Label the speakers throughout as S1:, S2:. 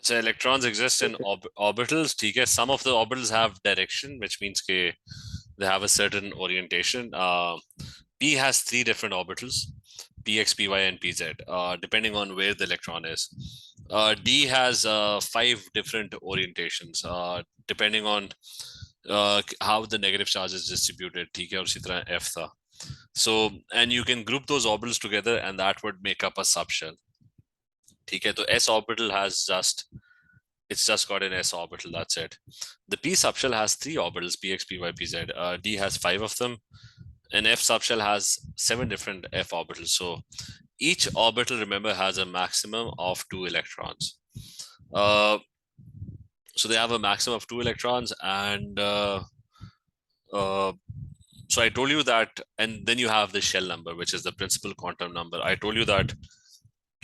S1: So electrons exist in orbitals. ठीक है, some of the orbitals have direction, which means they have a certain orientation. P has 3 different orbitals: px, py, and pz, depending on where the electron is. D has 5 different orientations, depending on how the negative charge is distributed. ठीक है, और उसी तरह F था. So, and you can group those orbitals together, and that would make up a subshell. ठीक है, तो S orbital has it's just got an S orbital, that's it. The P subshell has 3 orbitals, px, py, pz. D has 5 of them, and F subshell has 7 different F orbitals. So each orbital, remember, has a maximum of 2 electrons. So they have a maximum of 2 electrons, and so I told you that, and then you have the shell number, which is the principal quantum number. I told you that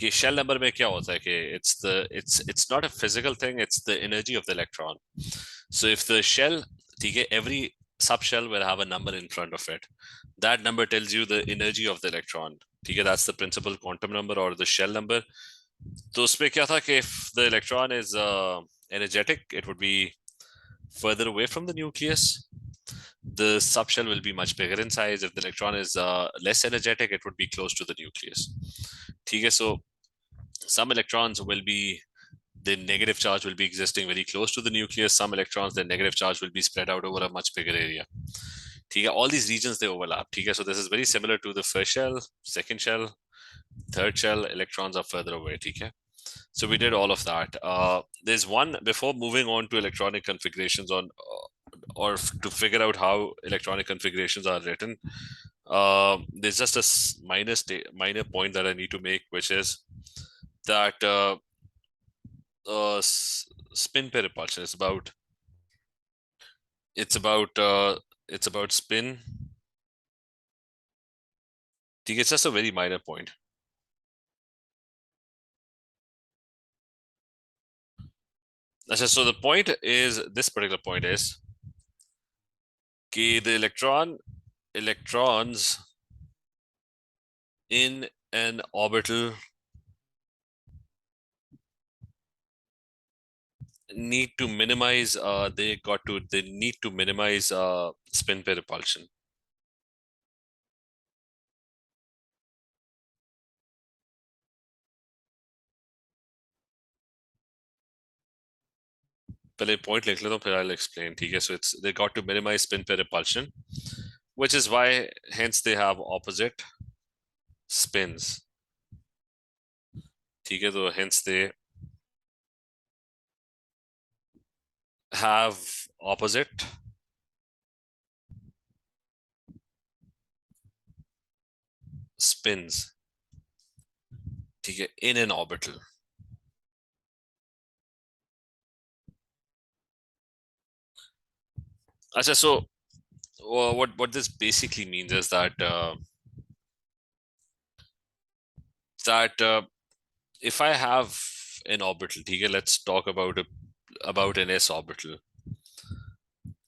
S1: कि shell number में क्या होता है कि it's not a physical thing, it's the energy of the electron. So if the shell, ठीक है, every subshell will have a number in front of it. That number tells you the energy of the electron. ठीक है, that's the principal quantum number or the shell number. तो उसमें क्या था कि if the electron is energetic, it would be further away from the nucleus. The subshell will be much bigger in size. If the electron is less energetic, it would be close to the nucleus. ठीक है, so some electrons will be, the negative charge will be existing very close to the nucleus. Some electrons, the negative charge will be spread out over a much bigger area. ठीक है, all these regions, they overlap. ठीक है, so this is very similar to the first shell, second shell, third shell. Electrons are further away. ठीक है, so we did all of that. There's one, before moving on to electronic configurations on or to figure out how electronic configurations are written, there's just a minor point that I need to make, which is that spin pair repulsion is about, it's about spin. It's just a very minor point. So the point is, this particular point is that the electrons in an orbital need to minimize they need to minimize spin pair repulsion. पहले point लिख लेता हूं, फिर I'll explain. ठीक है, so it's, they got to minimize spin pair repulsion, which is why hence they have opposite spins. ठीक है, तो hence they have opposite spins, ठीक है, in an orbital. अच्छा, so what this basically means is that if I have an orbital, ठीक है, let's talk about an s orbital.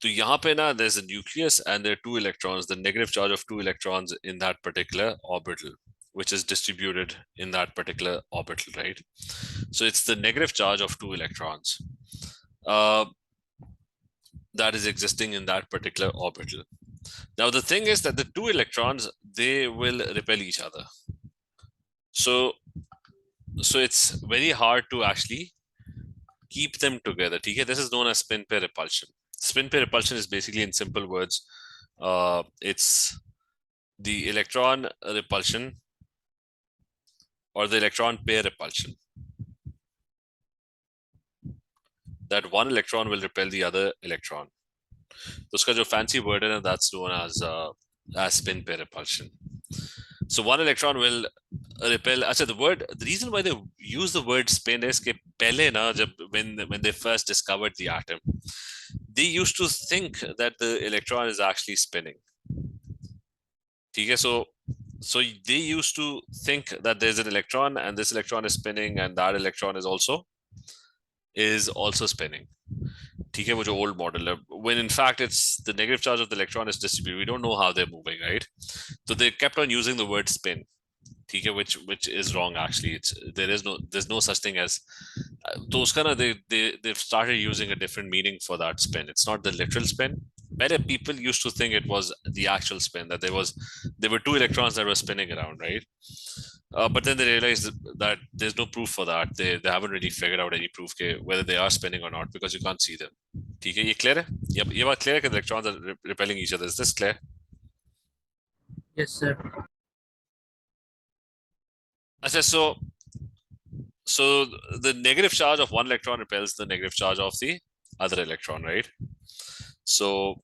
S1: तो यहाँ पे ना, there's a nucleus and there are 2 electrons, the negative charge of 2 electrons in that particular orbital, which is distributed in that particular orbital, right? So it's the negative charge of 2 electrons that is existing in that particular orbital. Now the thing is that the 2 electrons, they will repel each other. So it's very hard to actually keep them together. Okay? This is known as spin pair repulsion. Spin pair repulsion is basically, in simple words, it's the electron repulsion or the electron pair repulsion. That one electron will repel the other electron. So uska jo fancy word hai, that's known as spin pair repulsion. So one electron will repel. The reason why they use the word spin is that pehle na, when they first discovered the atom, they used to think that the electron is actually spinning. Okay, so they used to think that there's an electron and this electron is spinning and that electron is also spinning. ठीक है, वो जो old model है, when in fact it's the negative charge of the electron is distributed. We don't know how they're moving, right? So they kept on using the word spin, ठीक है, which is wrong actually. There's no such thing as तो उसका ना they've started using a different meaning for that spin. It's not the literal spin. Many people used to think it was the actual spin, that there were two electrons that were spinning around, right? But then they realized that there's no proof for that. They haven't really figured out any proof whether they are spinning or not, because you can't see them. ठीक है, ये clear है? ये बात clear है कि the electrons are repelling each other. Is this clear?
S2: Yes, sir.
S1: अच्छा, so the negative charge of one electron repels the negative charge of the other electron, right? So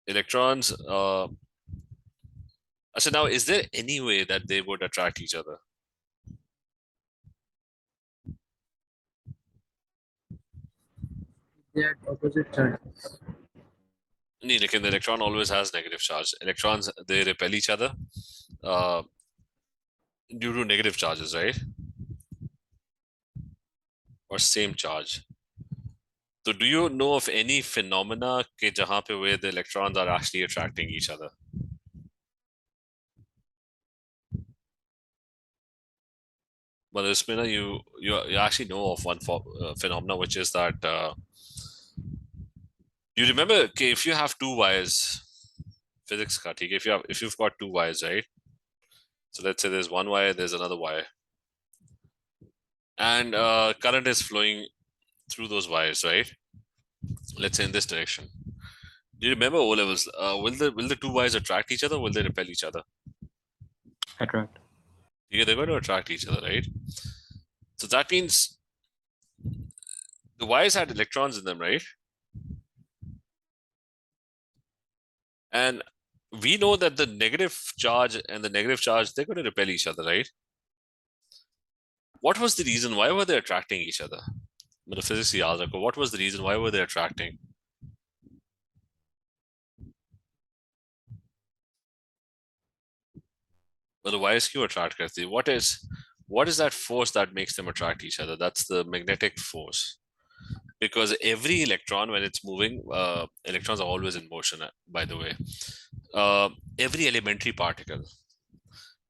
S1: electrons, so now is there any way that they would attract each other?
S2: They are opposite charges.
S1: नहीं, लेकिन the electron always has negative charge. Electrons, they repel each other uh, due to negative charges, right? Or same charge. So do you know of any phenomena के जहां पे where the electrons are actually attracting each other? But इसमें ना you actually know of one phenomena, which is that you remember okay, if you have two wires, physics का ठीक है, if you've got two wires, right? So let's say there's one wire, there's another wire, and current is flowing through those wires, right? Let's say in this direction. Do you remember O levels? Will the two wires attract each other? Or will they repel each other?
S3: Attract.
S1: Yeah, they're going to attract each other, right? So that means the wires had electrons in them, right? And we know that the negative charge and the negative charge, they're going to repel each other, right? What was the reason? Why were they attracting each other? Physics याद रखो. What was the reason? Why were they attracting? But the wires क्यों attract करती? What is that force that makes them attract each other? That's the magnetic force. Because every electron, when it's moving, electrons are always in motion, by the way. Every elementary particle,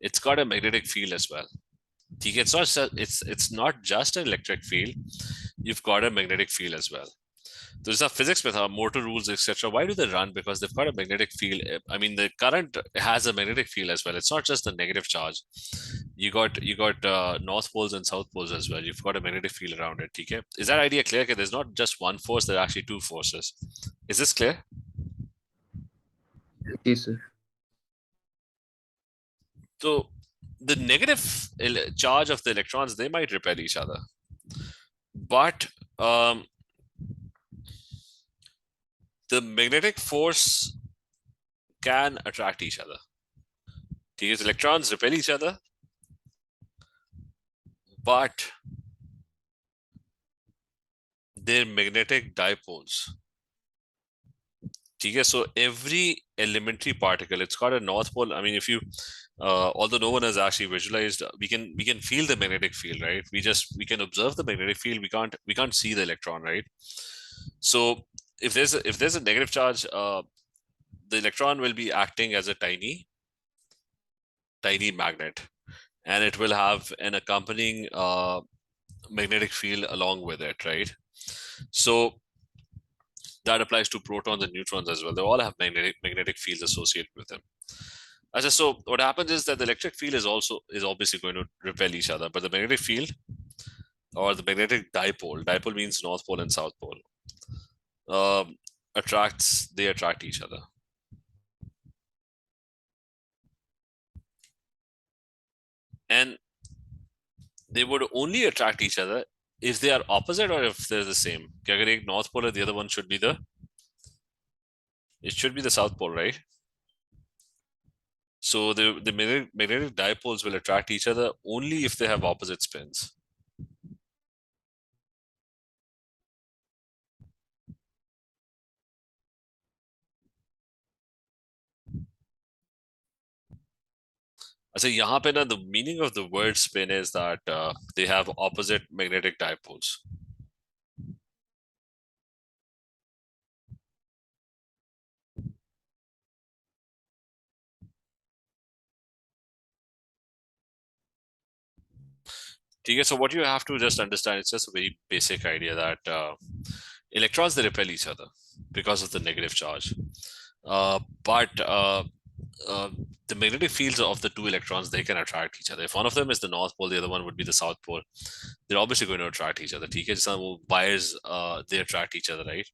S1: it's got a magnetic field as well. It's not just an electric field, you've got a magnetic field as well. There's a physics with motor rules, etc. Why do they run? Because they've got a magnetic field. I mean, the current has a magnetic field as well. It's not just the negative charge. You got north poles and south poles as well. You've got a magnetic field around it. Okay, is that idea clear? Okay, there's not just one force. There are actually two forces. Is this clear?
S3: Yes, sir.
S1: So the negative charge of the electrons, they might repel each other, but the magnetic force can attract each other. These electrons repel each other, but they're magnetic dipoles. So every elementary particle, it's got a north pole. I mean, if you although no one has actually visualized, we can feel the magnetic field, right? We can observe the magnetic field. We can't see the electron, right? So if there's a negative charge, the electron will be acting as a tiny magnet, and it will have an accompanying magnetic field along with it, right? So that applies to protons and neutrons as well. They all have magnetic fields associated with them. So what happens is that the electric field is obviously going to repel each other, but the magnetic field or the magnetic dipole means north pole and south pole, they attract each other. And they would only attract each other if they are opposite or if they're the same. अगर एक north pole, the other one should be the south pole, right? So the magnetic dipoles will attract each other only if they have opposite spins. So यहाँ पे ना, the meaning of the word spin is that they have opposite magnetic dipoles. Okay, so what you have to just understand, it's just a very basic idea that electrons, they repel each other because of the negative charge. But the magnetic fields of the two electrons, they can attract each other. If one of them is the north pole, the other one would be the south pole. They're obviously going to attract each other. Okay, so wires, they attract each other, right?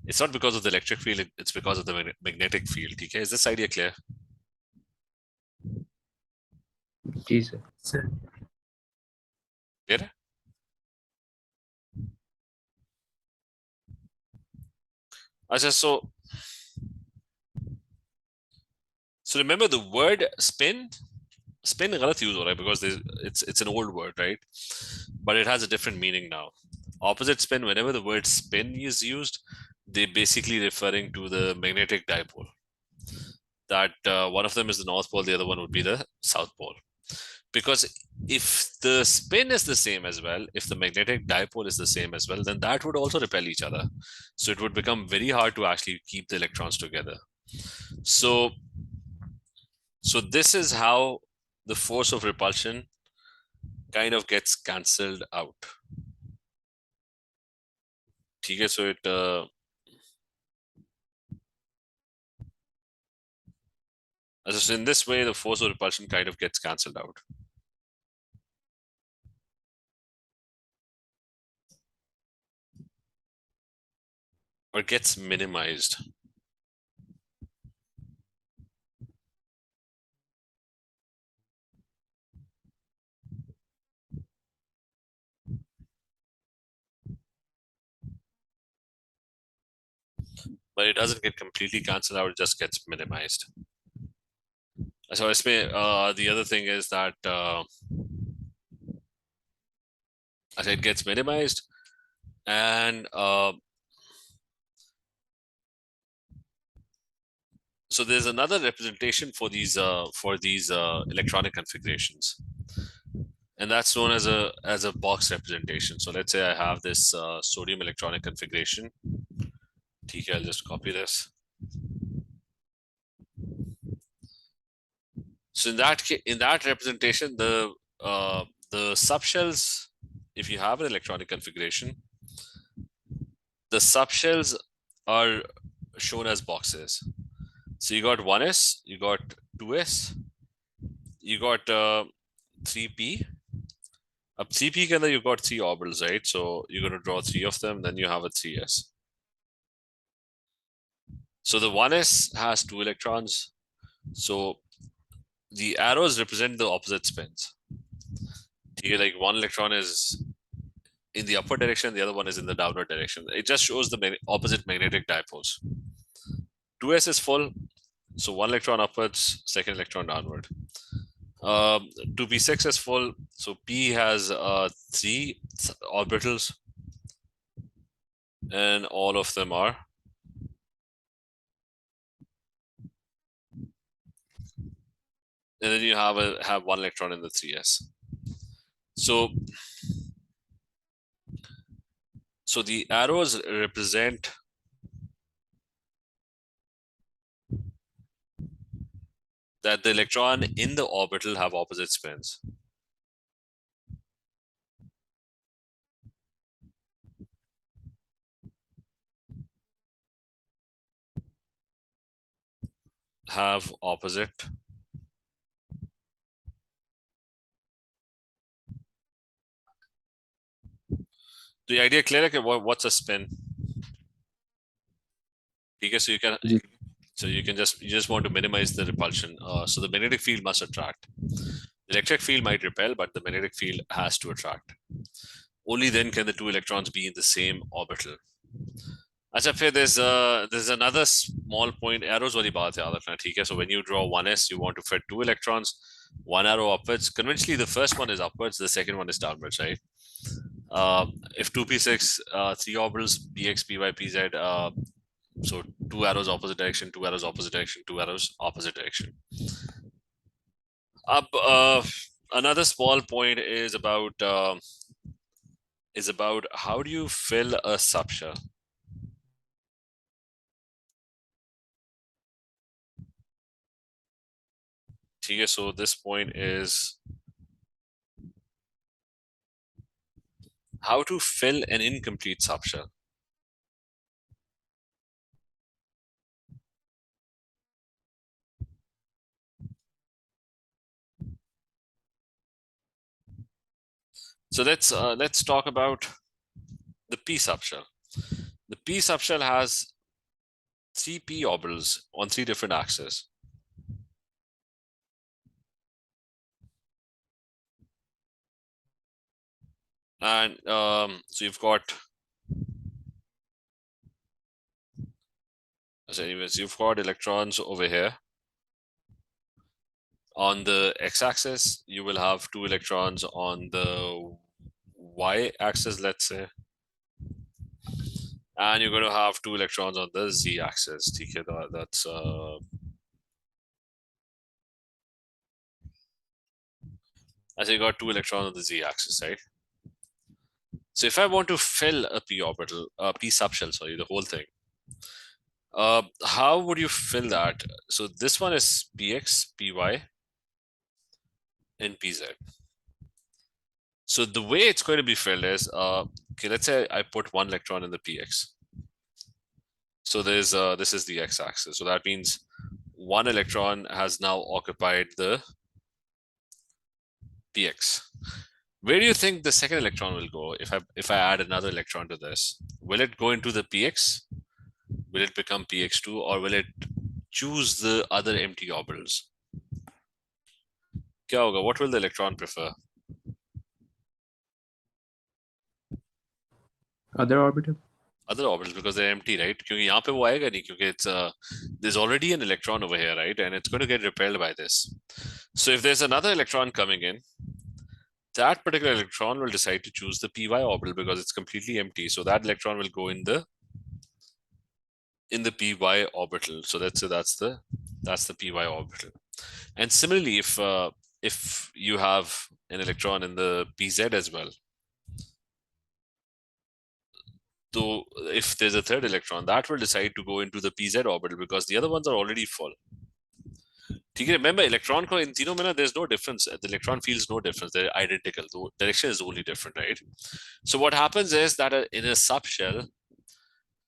S1: It's not because of the electric field, it's because of the magnetic field. Okay, is this idea clear?
S3: Ji sir.
S2: Sir.
S1: Clear? So remember the word spin गलत use हो रहा है because it's an old word, right? But it has a different meaning now. Opposite spin, whenever the word spin is used, they're basically referring to the magnetic dipole. That one of them is the north pole, the other one would be the south pole. Because if the spin is the same as well, if the magnetic dipole is the same as well, then that would also repel each other. So it would become very hard to actually keep the electrons together. So this is how the force of repulsion kind of gets cancelled out. Okay, so it so in this way, the force of repulsion kind of gets cancelled out. Or gets minimized. But it doesn't get completely cancelled out, it just gets minimized. So the other thing is that it gets minimized, and so there's another representation for these electronic configurations, and that's known as a box representation. So let's say I have this sodium electronic configuration. Okay, I'll just copy this. So in that representation, the subshells, if you have an electronic configuration, the subshells are shown as boxes. So you got 1s, you got 2s, you got 3p. Up 3p ke andar you got 3 orbitals, right? So you're going to draw 3 of them, then you have a 3s. So the 1s has 2 electrons. So the arrows represent the opposite spins. Like one electron is in the upward direction, the other one is in the downward direction. It just shows the opposite magnetic dipoles. 2s is full, so one electron upwards, second electron downward. 2p6 is full, so p has 3 orbitals, and all of them are and then you have one electron in the 3s. So the arrows represent that the electron in the orbital have opposite spins. Have opposite the idea clear? Okay, what's a spin? Because you can you just want to minimize the repulsion. So the magnetic field must attract. The electric field might repel, but the magnetic field has to attract. Only then can the two electrons be in the same orbital. There's another small point. Arrows wali baat hai yaad rakhna, theek hai? So when you draw 1s, you want to fit 2 electrons, one arrow upwards. Conventionally, the first one is upwards, the second one is downwards, right? If 2p6, 3 orbitals, px, py, pz, so 2 arrows opposite direction, 2 arrows opposite direction, 2 arrows opposite direction. Another small point is about how do you fill a subshell? Okay, so this point is how to fill an incomplete subshell. So let's talk about the p subshell. The p subshell has 3 p orbitals on 3 different axes. And so you've got, so anyways, you've got electrons over here. On the x-axis, you will have 2 electrons. On the y-axis, let's say, and you're going to have 2 electrons on the z-axis. Okay, that's I say you got 2 electrons on the z-axis, right? So if I want to fill a p orbital, p subshell, sorry, the whole thing, how would you fill that? So this one is px, py, and pz. So the way it's going to be filled is, okay, let's say I put 1 electron in the px. So there's this is the x-axis. So that means 1 electron has now occupied the px. Where do you think the second electron will go if I add another electron to this? Will it go into the px? Will it become px2, or will it choose the other empty orbitals? Kya hoga? What will the electron prefer?
S3: Other orbital?
S1: Other orbitals, because they're empty, right? Kyunki yahan pe wo aayega nahi, kyunki it's there's already an electron over here, right? And it's going to get repelled by this. So if there's another electron coming in, that particular electron will decide to choose the py orbital because it's completely empty. So that electron will go in the py orbital. So that's the py orbital. And similarly, if you have an electron in the pz as well, so if there's a third electron, that will decide to go into the pz orbital because the other ones are already full. Remember, electron ko in तीनों में there's no difference. The electron feels no difference. They're identical. The direction is only different, right? So what happens is that in a subshell,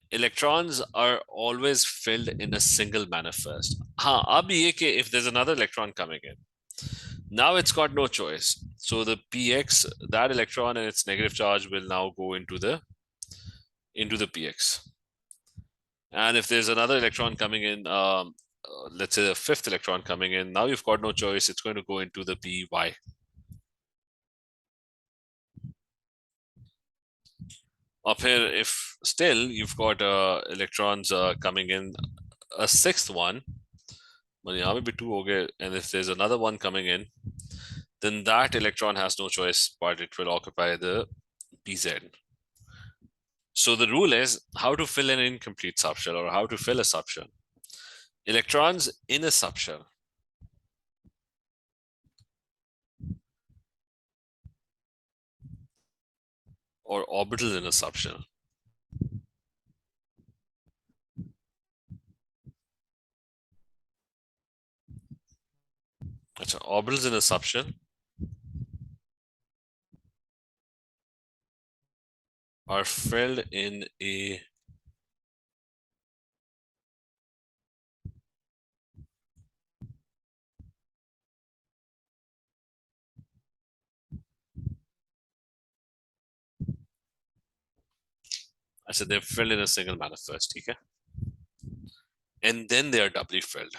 S1: electrons are always filled in a single manner first. Ab ye ke if there's another electron coming in, now it's got no choice. So the px, that electron and its negative charge will now go into the px. And if there's another electron coming in, let's say the 5th electron coming in, now you've got no choice. It's going to go into the py. Up here, if still you've got electrons coming in, a 6th one, and if there's another one coming in, then that electron has no choice, but it will occupy the pz. So the rule is how to fill an incomplete subshell or how to fill a subshell. Electrons in a subshell or orbitals in a subshell. So orbitals in a subshell are filled in a I said they're filled in a single manner first, okay? And then they are doubly filled.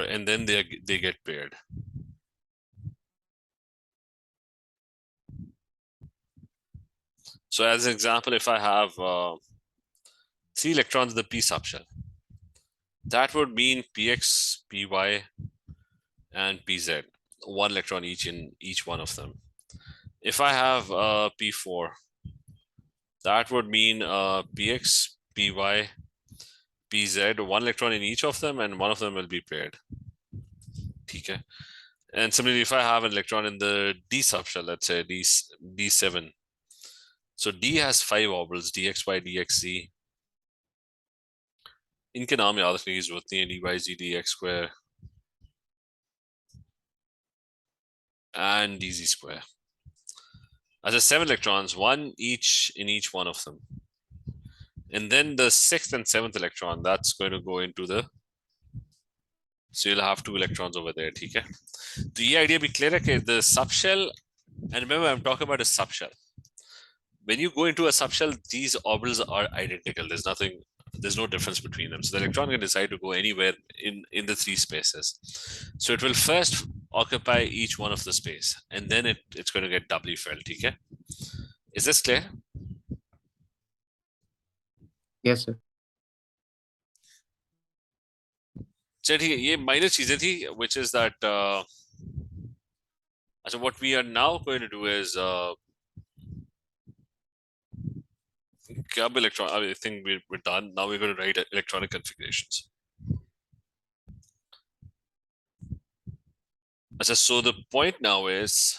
S1: And then they get paired. So as an example, if I have 3 electrons in the p subshell, that would mean px, py, and pz, 1 electron each in each one of them. If I have p4, that would mean px, py, pz, 1 electron in each of them, and one of them will be paired. Okay. And similarly, if I have an electron in the d subshell, let's say d7, So D has 5 orbitals, dxy, dxz. इनके नाम याद रखने की जरूरत नहीं है, dyz, dx square and dz square. As a 7 electrons, 1 each in each one of them. And then the 6th and 7th electron, that's going to go into the, so you'll have 2 electrons over there, okay? The idea be clear, okay? The subshell, and remember I'm talking about a subshell. When you go into a subshell, these orbitals are identical. There's no difference between them. So the electron can decide to go anywhere in the 3 spaces. So it will first occupy each one of the space, and then it's going to get doubly filled, okay? Is this clear?
S3: Yes, sir.
S1: चलिए ठीक है, ये minor चीजें थी, which is that so what we are now going to do is electron. I think we're done. Now we're going to write electronic configurations. So the point now is,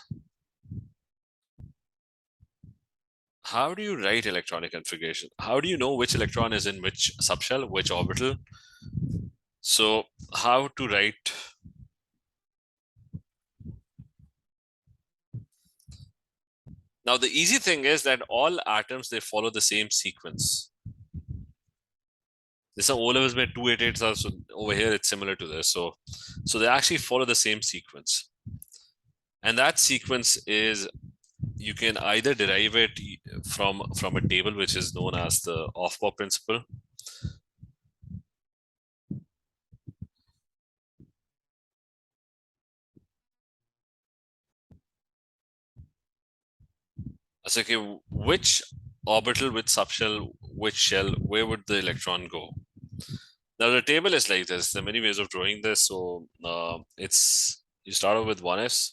S1: how do you write electronic configuration? How do you know which electron is in which subshell, which orbital? So how to write? Now the easy thing is that all atoms, they follow the same sequence. This is O-levels made 288, so over here it's similar to this. So they actually follow the same sequence. And that sequence is, you can either derive it from a table which is known as the Aufbau principle. So, okay, which orbital, which subshell, which shell, where would the electron go? Now the table is like this. There are many ways of drawing this. So you start off with 1s,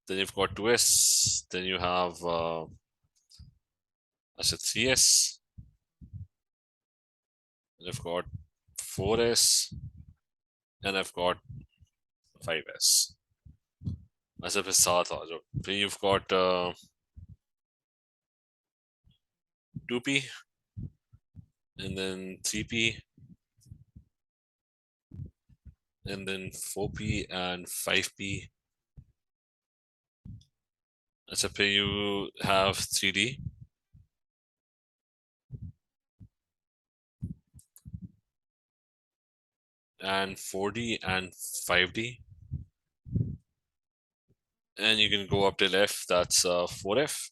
S1: then you've got 2s, then you have 3s, and I've got 4s, and I've got 5s. ऐसे फिर 7 आ जाओ. Then you've got 2p, and then 3p, and then 4p and 5p. So you have 3d. And 4d and 5d. And you can go up till f, that's 4f.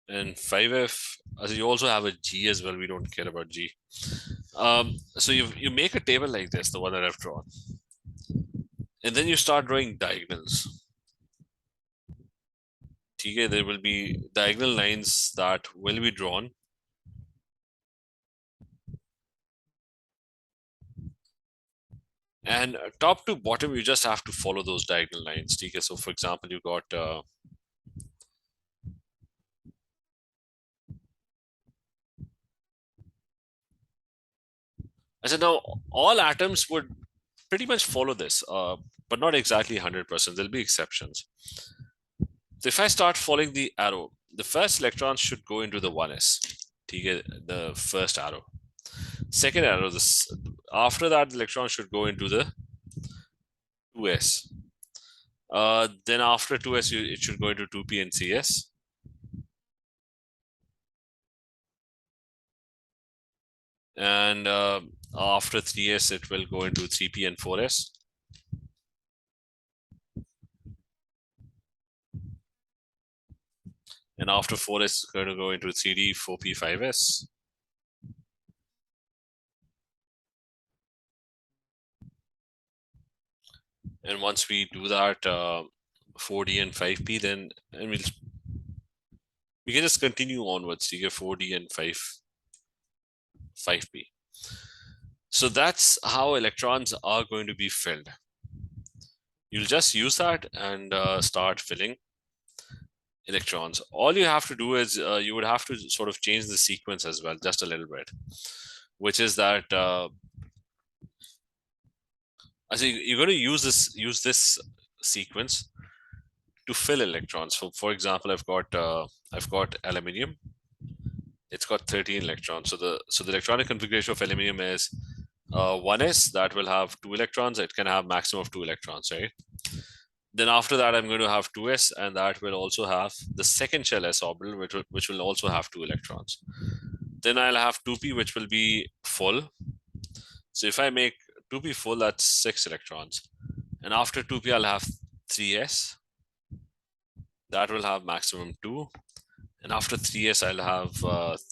S1: And 5f, so you also have a g as well. We don't care about g. So you make a table like this, the one that I've drawn. And then you start drawing diagonals. Okay, there will be diagonal lines that will be drawn. And top to bottom, you just have to follow those diagonal lines. Okay, so for example, you got I said now all atoms would pretty much follow this, but not exactly 100%. There'll be exceptions. So if I start following the arrow, the first electron should go into the 1s. The first arrow. Second arrow, after that, the electron should go into the 2s. Then after 2s, it should go into 2p and cs. And after 3s, it will go into 3p and 4s. And after 4s, it's going to go into 3d, 4p, 5s. And once we do that, 4d and 5p, then and we can just continue onwards. You get 4d and 5p. So that's how electrons are going to be filled. You'll just use that and start filling electrons. All you have to do is you would have to sort of change the sequence as well, just a little bit, which is that so you're going to use this sequence to fill electrons. So for example, I've got aluminium. It's got 13 electrons. So the electronic configuration of aluminium is 1s that will have 2 electrons. It can have maximum of 2 electrons, right? Then after that, I'm going to have 2s, and that will also have the second shell s orbital, which will also have 2 electrons. Then I'll have 2p, which will be full. So if I make 2p full, that's 6 electrons. And after 2p, I'll have 3s. That will have maximum 2. And after 3s, I'll have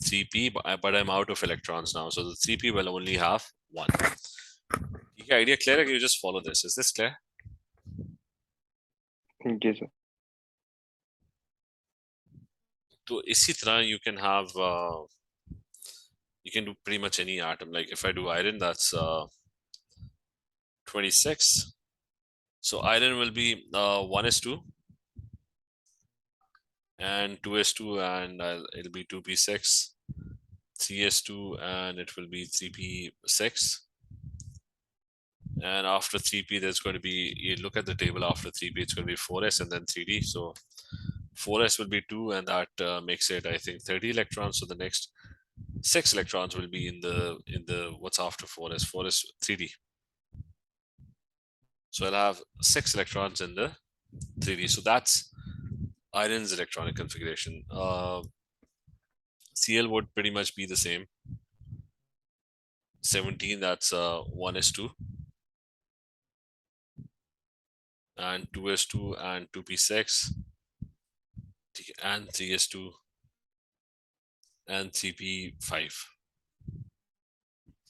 S1: 3p, but I'm out of electrons now. So the 3p will only have 1. Okay, idea clear? You just follow this. Is this clear?
S3: जी sir.
S1: So इसी तरह you can have you can do pretty much any atom. Like if I do iron, that's 26. So iron will be 1s2 and 2s2, and it'll be 2p6, 3s2, and it will be 3p6. And after 3p, there's going to be, you look at the table after 3p, it's going to be 4s and then 3d. So 4s will be 2, and that makes it, I think, 30 electrons. So the next 6 electrons will be in the what's after 4s. 4s 3d. So I'll have 6 electrons in the 3d. So that's iron's electronic configuration. Cl would pretty much be the same. 17, that's 1s2 and 2s2 and 2p6 and 3s2 and 3p5,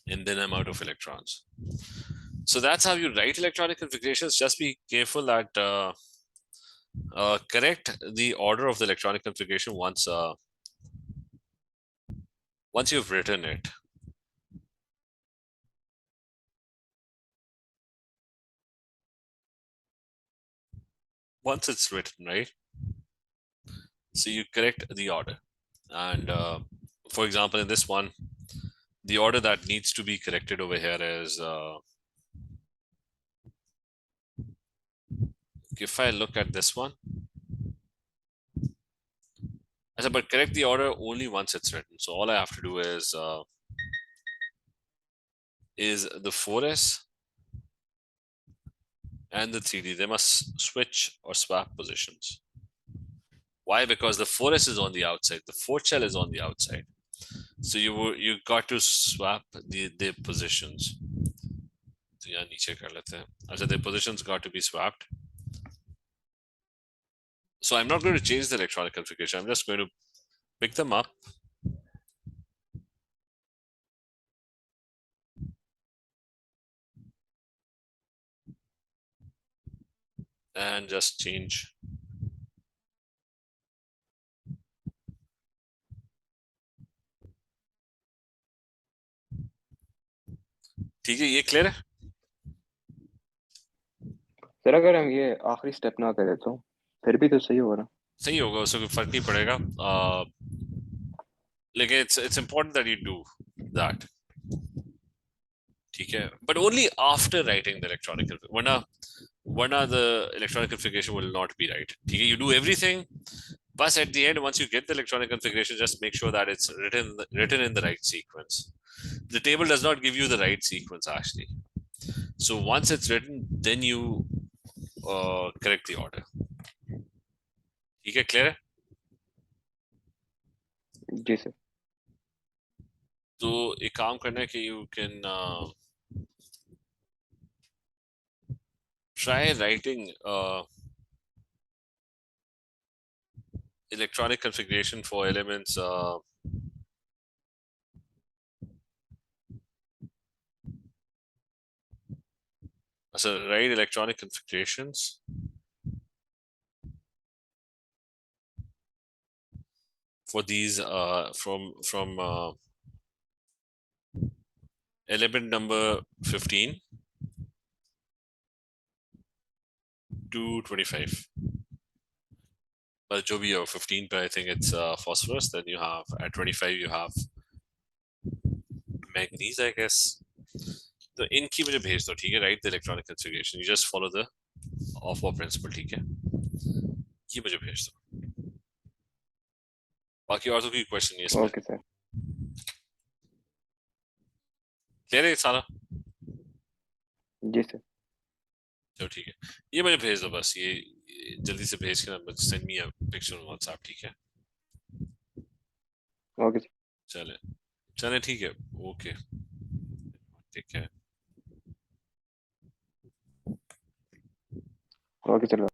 S1: and then I'm out of electrons. So that's how you write electronic configurations. Just be careful that correct the order of the electronic configuration once you've written it. Once it's written, right? So you correct the order. And for example, in this one, the order that needs to be corrected over here is if I look at this one, I said, but correct the order only once it's written. So all I have to do is the 4s and the 3d, they must switch or swap positions. Why? Because the 4s is on the outside, the fourth shell is on the outside. So you got to swap the positions. So yeah, नीचे कर लेते हैं. अच्छा, the positions got to be swapped. So I'm not going to change the electronic configuration. I'm just going to pick them up and just change. ठीक है, ये clear है?
S3: Sir अगर हम ये आखिरी स्टेप ना करें तो फिर भी तो सही होगा.
S1: सही होगा, उससे कोई फर्क नहीं पड़ेगा. लेकिन it's important that you do that. ठीक है, but only after writing the electronic configuration. वरना the electronic configuration will not be right. ठीक है, you do everything, but at the end, once you get the electronic configuration, just make sure that it's written in the right sequence. The table does not give you the right sequence actually. So once it's written, then you correct the order. ठीक है, clear है?
S3: जी sir.
S1: तो एक काम करना है कि you can try writing electronic configuration for elements so write electronic configurations for these from element number 15 to 25. But जो भी हो, 15 पे I think it's phosphorus. Then you have at 25 you have manganese, I guess. तो इनकी मुझे भेज दो, ठीक है? Write the electronic configuration. You just follow the Aufbau principle, ठीक है? ये मुझे भेज दो, बाकी और तो कोई क्वेश्चन नहीं है इसमें।
S3: Okay sir.
S1: क्लियर है सारा?
S3: जी सर।
S1: चलो ठीक है, ये मुझे भेज दो बस, ये जल्दी से भेज के ना send me a picture on WhatsApp, ठीक है?
S3: Okay sir.
S1: चले चले ठीक है, ओके, ठीक है।
S3: ओके चलो।